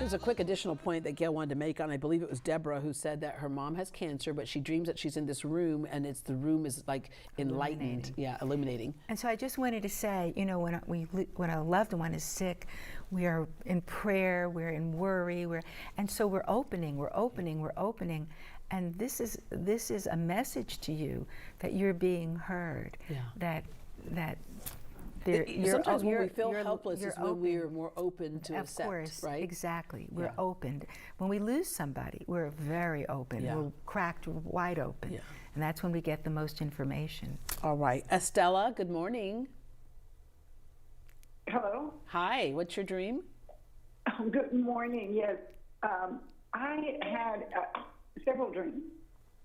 There's a quick additional point that Gail wanted to make on, I believe it was Deborah, who said that her mom has cancer, but she dreams that she's in this room and the room is like enlightened. Yeah, illuminating. And so I just wanted to say, you know, when a loved one is sick, we are in prayer, we're in worry, and so we're opening. And this is a message to you that you're being heard. Yeah. That sometimes when we feel helpless is when we're more open to accept, of course, right? Exactly. We're opened. When we lose somebody, we're very open. Yeah. We're cracked wide open. Yeah. And that's when we get the most information. All right. Estella, good morning. Hello. Hi, what's your dream? Good morning. Yes. I had several dreams,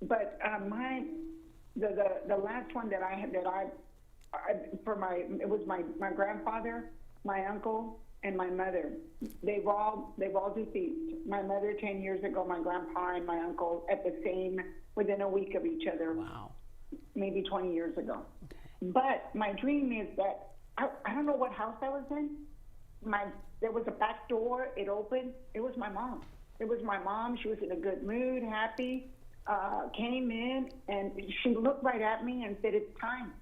but the last one that I had it was my grandfather, my uncle, and my mother. They've all deceased. My mother 10 years ago, my grandpa and my uncle within a week of each other. Wow. Maybe 20 years ago. Okay. But my dream is that I don't know what house I was in. There was a back door. It opened. It was my mom. She was in a good mood, happy. Came in and she looked right at me and said, "It's time."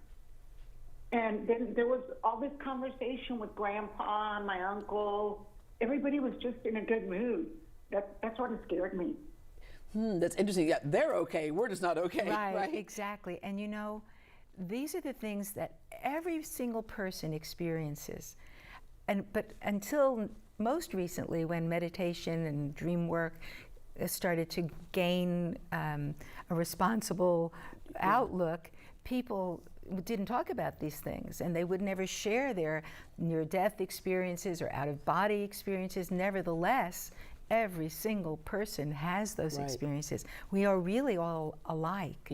And then there was all this conversation with Grandpa and my uncle. Everybody was just in a good mood. That sort of scared me. That's interesting. Yeah, they're okay. We're just not okay. Right, exactly. And you know, these are the things that every single person experiences. But until most recently, when meditation and dream work started to gain a responsible outlook, people didn't talk about these things, and they would never share their near-death experiences or out-of-body experiences. Nevertheless, every single person has those experiences. We are really all alike,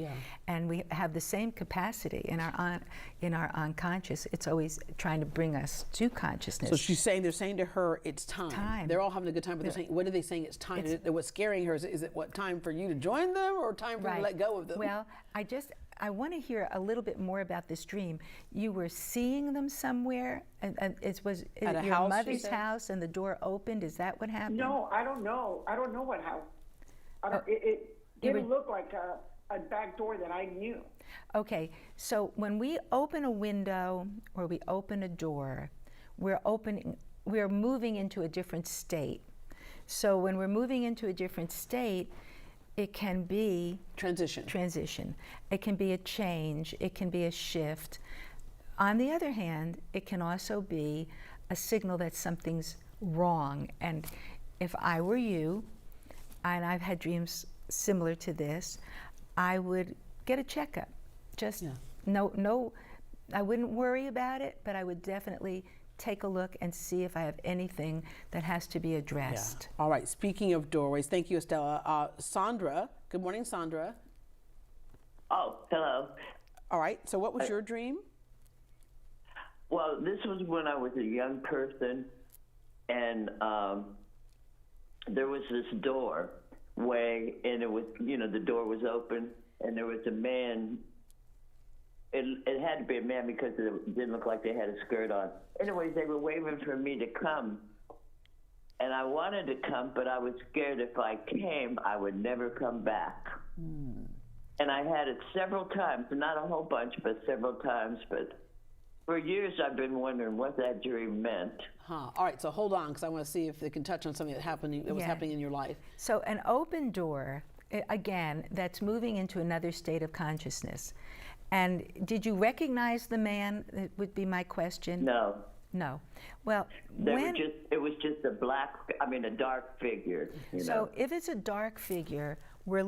and we have the same capacity in our unconscious. It's always trying to bring us to consciousness. So they're saying to her, it's time. They're all having a good time, but they're saying, what are they saying? It's time. What's scaring her is it what time for you to join them or time for you to let go of them? Well, I want to hear a little bit more about this dream. You were seeing them somewhere, and it was at your mother's house, and the door opened. Is that what happened? No, I don't know. I don't know what house. It didn't look like a back door that I knew. Okay, so when we open a window or we open a door, we're moving into a different state. So when we're moving into a different state, it can be transition. It can be a change. It can be a shift. On the other hand, it can also be a signal that something's wrong. And if I were you, and I've had dreams similar to this, I would get a checkup. No, I wouldn't worry about it, but I would definitely take a look and see if I have anything that has to be addressed. Yeah. All right, speaking of doorways, thank you, Estella. Sandra, good morning, Sandra. Oh, hello. All right, so what was your dream? Well, this was when I was a young person, and there was this doorway, and it was, the door was open, and there was a man. It had to be a man because it didn't look like they had a skirt on. Anyways, they were waving for me to come. And I wanted to come, but I was scared if I came, I would never come back. And I had it several times, not a whole bunch, but several times. But for years, I've been wondering what that dream meant. All right, so hold on, because I want to see if they can touch on something that was happening in your life. So an open door, again, that's moving into another state of consciousness. And did you recognize the man? That would be my question. No. No. Well, it was just a dark figure. So if it's a dark figure, what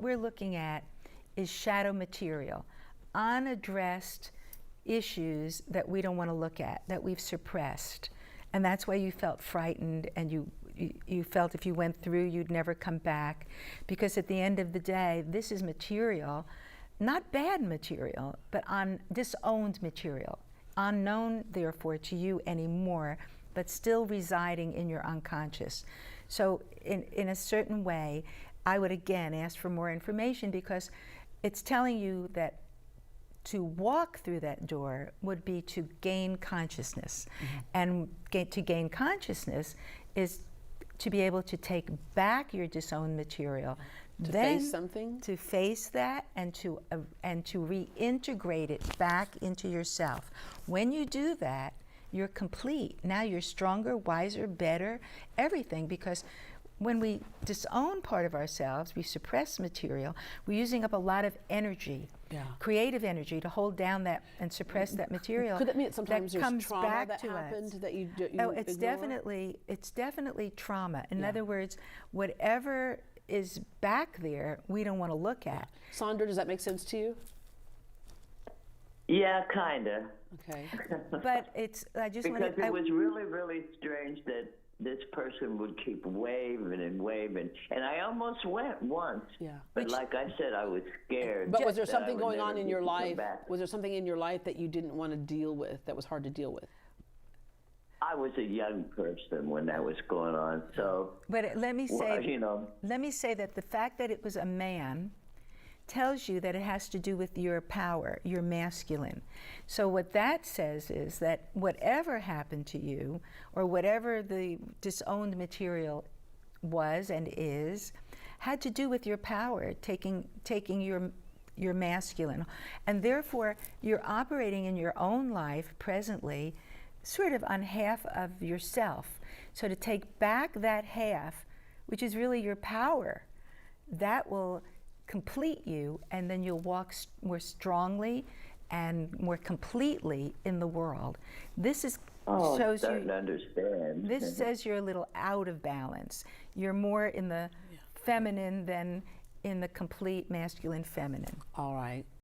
we're looking at is shadow material, unaddressed issues that we don't want to look at, that we've suppressed. And that's why you felt frightened, and you felt if you went through, you'd never come back. Because at the end of the day, this is material, not bad material, but disowned material, unknown, therefore, to you anymore, but still residing in your unconscious. So in a certain way, I would again ask for more information, because it's telling you that to walk through that door would be to gain consciousness. And to gain consciousness is to be able to take back your disowned material. To then face something? to face that and to reintegrate it back into yourself. When you do that, you're complete. Now you're stronger, wiser, better, everything, because when we disown part of ourselves, we suppress material, we're using up a lot of energy, creative energy, to hold down that and suppress that material. Could that mean that sometimes there's comes trauma back that to happened us? that you Oh, it's ignore? definitely trauma. In other words, whatever is back there, we don't want to look at. Sandra, does that make sense to you? Yeah, kinda. Okay. But it's, I just Because want to, it was really, really strange that this person would keep waving and waving. And I almost went once. Yeah. But like I said, I was scared. But was there that I something would going never on in get your to come life? back. Was there something in your life that you didn't want to deal with, that was hard to deal with? I was a young person when that was going on, so but let me say, well, you know, let me say that the fact that it was a man tells you that it has to do with your power, your masculine. So what that says is that whatever happened to you, or whatever the disowned material was and is, had to do with your power, taking your masculine. And therefore, you're operating in your own life presently sort of on half of yourself. So to take back that half, which is really your power, that will complete you, and then you'll walk more strongly and more completely in the world. This is shows starting to you. understand. This says you're a little out of balance. You're more in the feminine than in the complete masculine feminine. All right.